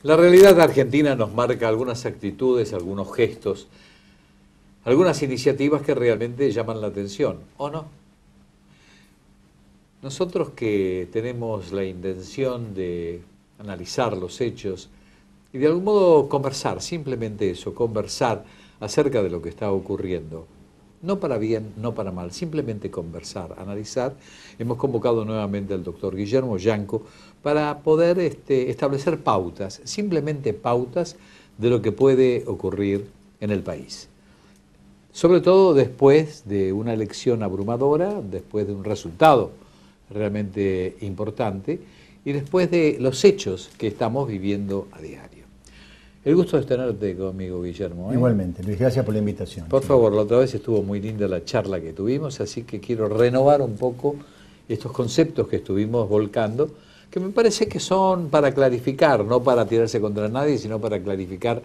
La realidad argentina nos marca algunas actitudes, algunos gestos, algunas iniciativas que realmente llaman la atención, ¿o no? Nosotros que tenemos la intención de analizar los hechos y de algún modo conversar, simplemente eso, conversar acerca de lo que está ocurriendo, no para bien, no para mal, simplemente conversar, analizar, hemos convocado nuevamente al doctor Guillermo Yanco para poder establecer pautas, simplemente pautas de lo que puede ocurrir en el país. Sobre todo después de una elección abrumadora, después de un resultado realmente importante y después de los hechos que estamos viviendo a diario. El gusto de tenerte conmigo, Guillermo. Igualmente, Luis, gracias por la invitación. Por favor, la otra vez estuvo muy linda la charla que tuvimos, así que quiero renovar un poco estos conceptos que estuvimos volcando, que me parece que son para clarificar, no para tirarse contra nadie, sino para clarificar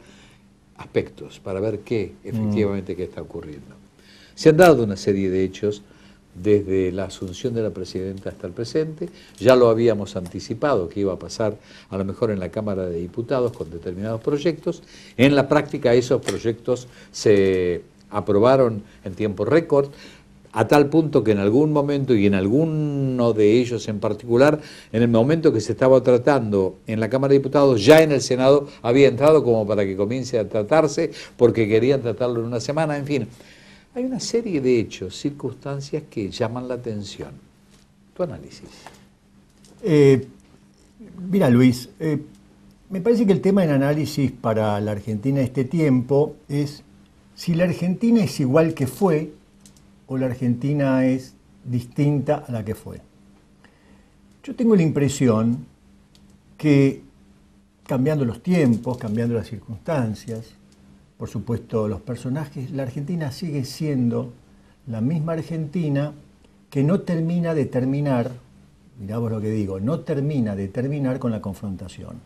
aspectos, para ver qué efectivamente qué está ocurriendo. Se han dado una serie de hechos desde la asunción de la presidenta hasta el presente, ya lo habíamos anticipado que iba a pasar a lo mejor en la Cámara de Diputados con determinados proyectos, en la práctica esos proyectos se aprobaron en tiempo récord, a tal punto que en algún momento, y en alguno de ellos en particular, en el momento que se estaba tratando en la Cámara de Diputados, ya en el Senado había entrado como para que comience a tratarse, porque querían tratarlo en una semana, en fin. Hay una serie de hechos, circunstancias que llaman la atención. Tu análisis. Mira, Luis, me parece que el tema en análisis para la Argentina de este tiempo es si la Argentina es igual que fue o la Argentina es distinta a la que fue. Yo tengo la impresión que cambiando los tiempos, cambiando las circunstancias, por supuesto los personajes, la Argentina sigue siendo la misma Argentina que no termina de terminar, mirá vos lo que digo, no termina de terminar con la confrontación.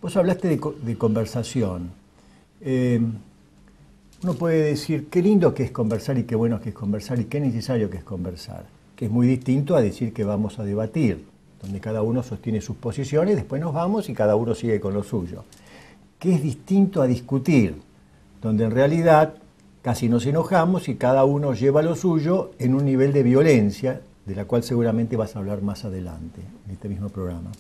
Vos hablaste de conversación. Uno puede decir qué lindo que es conversar y qué bueno que es conversar y qué necesario que es conversar, que es muy distinto a decir que vamos a debatir, donde cada uno sostiene sus posiciones, después nos vamos y cada uno sigue con lo suyo. Que es distinto a discutir, donde en realidad casi nos enojamos y cada uno lleva lo suyo en un nivel de violencia, de la cual seguramente vas a hablar más adelante, en este mismo programa.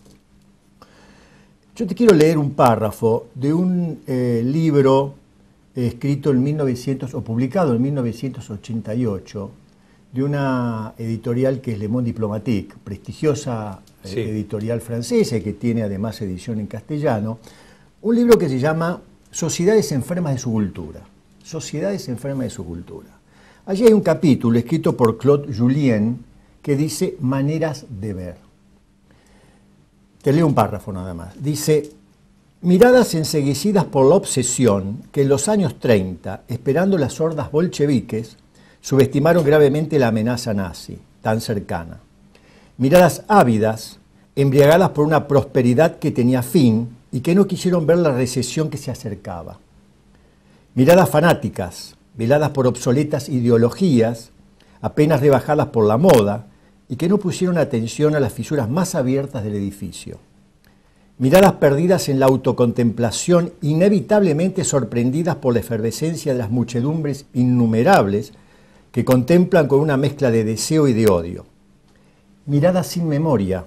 Yo te quiero leer un párrafo de un libro escrito en 1900, o publicado en 1988, de una editorial que es Le Monde Diplomatique, prestigiosa editorial francesa, que tiene además edición en castellano, un libro que se llama Sociedades enfermas de su cultura. Sociedades enfermas de su cultura. Allí hay un capítulo escrito por Claude Julien que dice maneras de ver. Te leo un párrafo nada más. Dice, miradas enceguecidas por la obsesión que en los años 30, esperando las hordas bolcheviques, subestimaron gravemente la amenaza nazi, tan cercana. Miradas ávidas, embriagadas por una prosperidad que tenía fin y que no quisieron ver la recesión que se acercaba. Miradas fanáticas, veladas por obsoletas ideologías, apenas rebajadas por la moda, y que no pusieron atención a las fisuras más abiertas del edificio. Miradas perdidas en la autocontemplación, inevitablemente sorprendidas por la efervescencia de las muchedumbres innumerables que contemplan con una mezcla de deseo y de odio. Miradas sin memoria,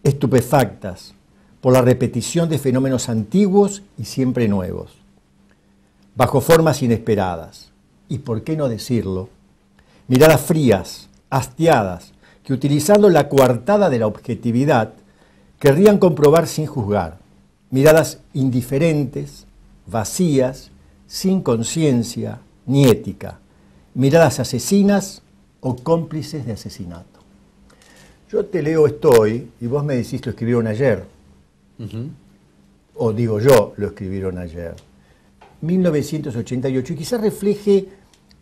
estupefactas por la repetición de fenómenos antiguos y siempre nuevos, bajo formas inesperadas, y por qué no decirlo, miradas frías, hastiadas, que utilizando la coartada de la objetividad, querrían comprobar sin juzgar, miradas indiferentes, vacías, sin conciencia ni ética, miradas asesinas o cómplices de asesinato. Yo te leo esto hoy y vos me decís lo escribieron ayer, o digo yo, lo escribieron ayer, 1988, y quizás refleje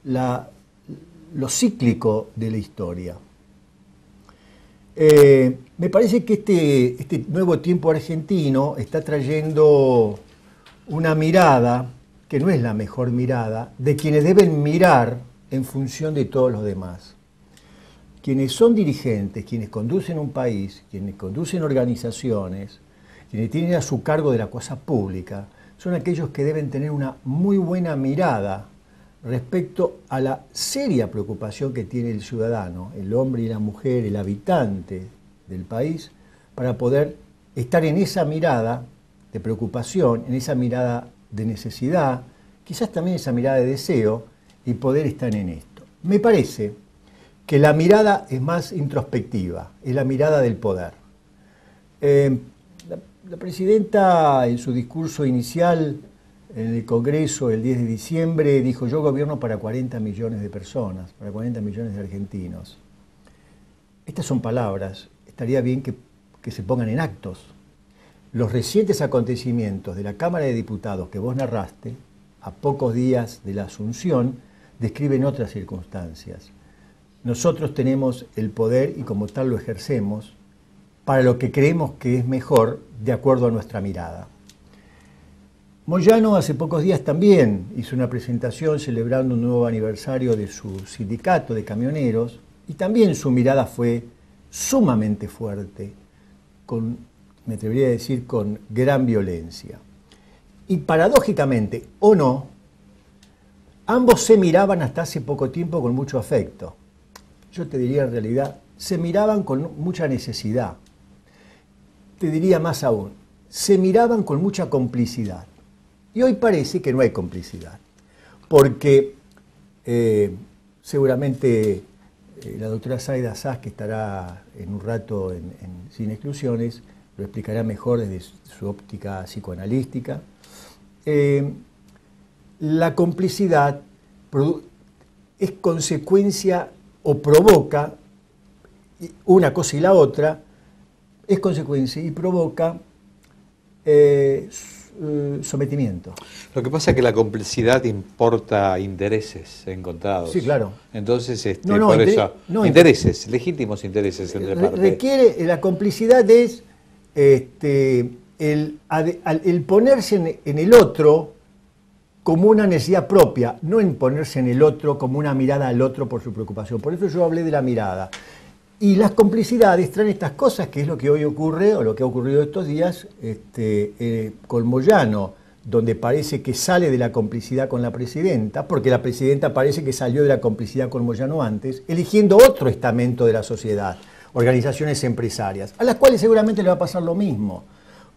lo cíclico de la historia. Me parece que este nuevo tiempo argentino está trayendo una mirada, que no es la mejor mirada, de quienes deben mirar en función de todos los demás. Quienes son dirigentes, quienes conducen un país, quienes conducen organizaciones, quienes tienen a su cargo de la cosa pública, son aquellos que deben tener una muy buena mirada respecto a la seria preocupación que tiene el ciudadano, el hombre y la mujer, el habitante del país, para poder estar en esa mirada de preocupación, en esa mirada de necesidad, quizás también esa mirada de deseo, y poder estar en esto. Me parece que la mirada es más introspectiva, es la mirada del poder. La presidenta, en su discurso inicial en el Congreso el 10 de diciembre, dijo: yo gobierno para 40 millones de personas, para 40 millones de argentinos. Estas son palabras, estaría bien que se pongan en actos. Los recientes acontecimientos de la Cámara de Diputados que vos narraste, a pocos días de la asunción, describen otras circunstancias. Nosotros tenemos el poder y como tal lo ejercemos para lo que creemos que es mejor de acuerdo a nuestra mirada. Moyano hace pocos días también hizo una presentación celebrando un nuevo aniversario de su sindicato de camioneros y también su mirada fue sumamente fuerte, me atrevería a decir con gran violencia. Y paradójicamente, o no, ambos se miraban hasta hace poco tiempo con mucho afecto. Yo te diría en realidad, se miraban con mucha necesidad. Te diría más aún, se miraban con mucha complicidad. Y hoy parece que no hay complicidad, porque seguramente la doctora Zaida Saz, que estará en un rato en Sin Exclusiones, lo explicará mejor desde su óptica psicoanalística. La complicidad es consecuencia o provoca una cosa y la otra, es consecuencia y provoca sometimiento. Lo que pasa es que la complicidad importa intereses encontrados. Sí, claro. Entonces, por eso, intereses, legítimos intereses entre partes. Requiere, la complicidad es el ponerse en el otro como una necesidad propia, no en ponerse en el otro como una mirada al otro por su preocupación. Por eso yo hablé de la mirada. Y las complicidades traen estas cosas, que es lo que hoy ocurre, o lo que ha ocurrido estos días, con Moyano, donde parece que sale de la complicidad con la presidenta, porque la presidenta parece que salió de la complicidad con Moyano antes, eligiendo otro estamento de la sociedad, organizaciones empresarias, a las cuales seguramente le va a pasar lo mismo,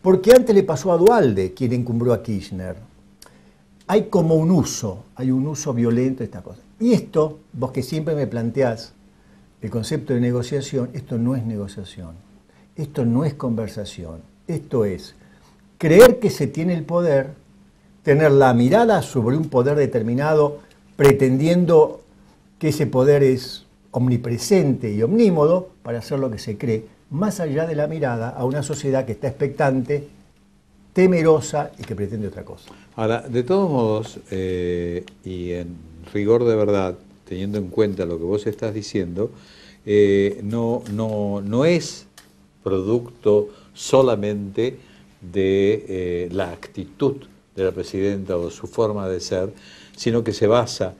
porque antes le pasó a Duhalde, quien encumbró a Kirchner. Hay como un uso violento de esta cosa. Y esto, vos que siempre me planteás el concepto de negociación, esto no es negociación, esto no es conversación, esto es creer que se tiene el poder, tener la mirada sobre un poder determinado, pretendiendo que ese poder es omnipresente y omnímodo para hacer lo que se cree, más allá de la mirada a una sociedad que está expectante, temerosa y que pretende otra cosa. Ahora, de todos modos, y en rigor de verdad, teniendo en cuenta lo que vos estás diciendo, no es producto solamente de la actitud de la presidenta o su forma de ser, sino que se basa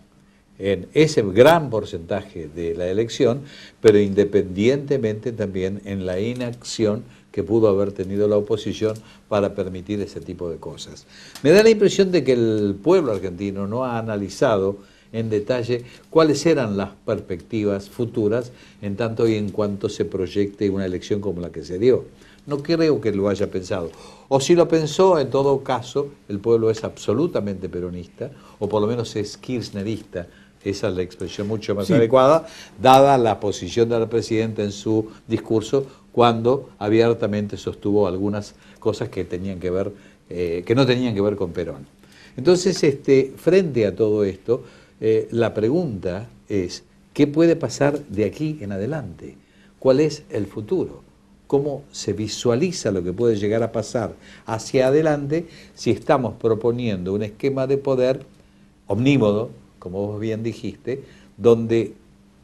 en ese gran porcentaje de la elección, pero independientemente también en la inacción que pudo haber tenido la oposición para permitir ese tipo de cosas. Me da la impresión de que el pueblo argentino no ha analizado en detalle cuáles eran las perspectivas futuras en tanto y en cuanto se proyecte una elección como la que se dio. No creo que lo haya pensado. O si lo pensó, en todo caso, el pueblo es absolutamente peronista, o por lo menos es kirchnerista. Esa es la expresión mucho más adecuada, dada la posición de la presidenta en su discurso, cuando abiertamente sostuvo algunas cosas que tenían que ver, que no tenían que ver con Perón. Entonces, frente a todo esto, la pregunta es, ¿qué puede pasar de aquí en adelante? ¿Cuál es el futuro? ¿Cómo se visualiza lo que puede llegar a pasar hacia adelante si estamos proponiendo un esquema de poder omnímodo, como vos bien dijiste, donde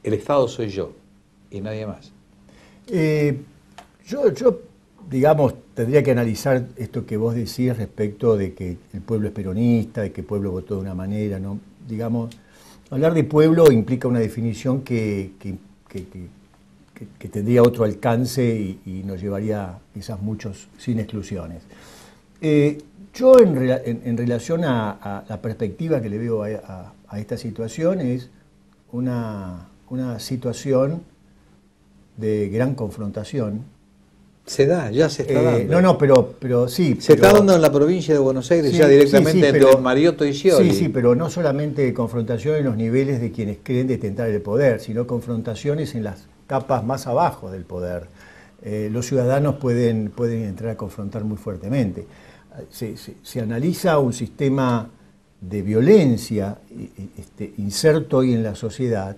el Estado soy yo y nadie más? Yo, digamos, tendría que analizar esto que vos decís respecto de que el pueblo es peronista, de que el pueblo votó de una manera, ¿no? Digamos, hablar de pueblo implica una definición que que tendría otro alcance y nos llevaría quizás muchos sin exclusiones. Yo en relación a la perspectiva que le veo a esta situación es una situación de gran confrontación. Se da, ya se está dando. No, pero sí. Se está dando en la provincia de Buenos Aires, sí, ya directamente entre Mariotto y Scioli. Sí, pero no solamente confrontación en los niveles de quienes creen detentar el poder, sino confrontaciones en las capas más abajo del poder. Los ciudadanos pueden entrar a confrontar muy fuertemente. Se analiza un sistema de violencia inserto hoy en la sociedad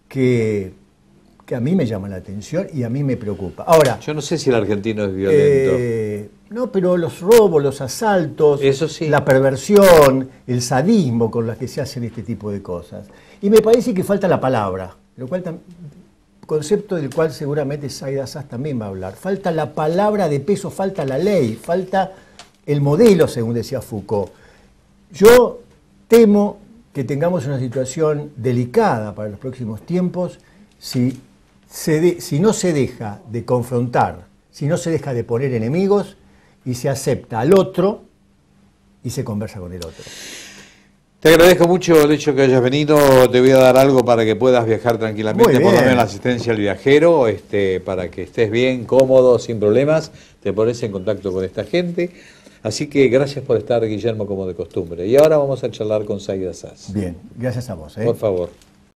que a mí me llama la atención y a mí me preocupa. Ahora, yo no sé si el argentino es violento. No, pero los robos, los asaltos, eso sí, la perversión, el sadismo con los que se hacen este tipo de cosas. Y me parece que falta la palabra, lo cual concepto del cual seguramente Zaida Sas también va a hablar. Falta la palabra de peso, falta la ley, falta el modelo, según decía Foucault. Yo temo que tengamos una situación delicada para los próximos tiempos si no se deja de confrontar, si no se deja de poner enemigos y se acepta al otro y se conversa con el otro. Te agradezco mucho el hecho que hayas venido. Te voy a dar algo para que puedas viajar tranquilamente, por lo menos la asistencia al viajero, para que estés bien, cómodo, sin problemas. Te pones en contacto con esta gente. Así que gracias por estar, Guillermo, como de costumbre. Y ahora vamos a charlar con Zaida Sas. Bien, gracias a vos. Por favor.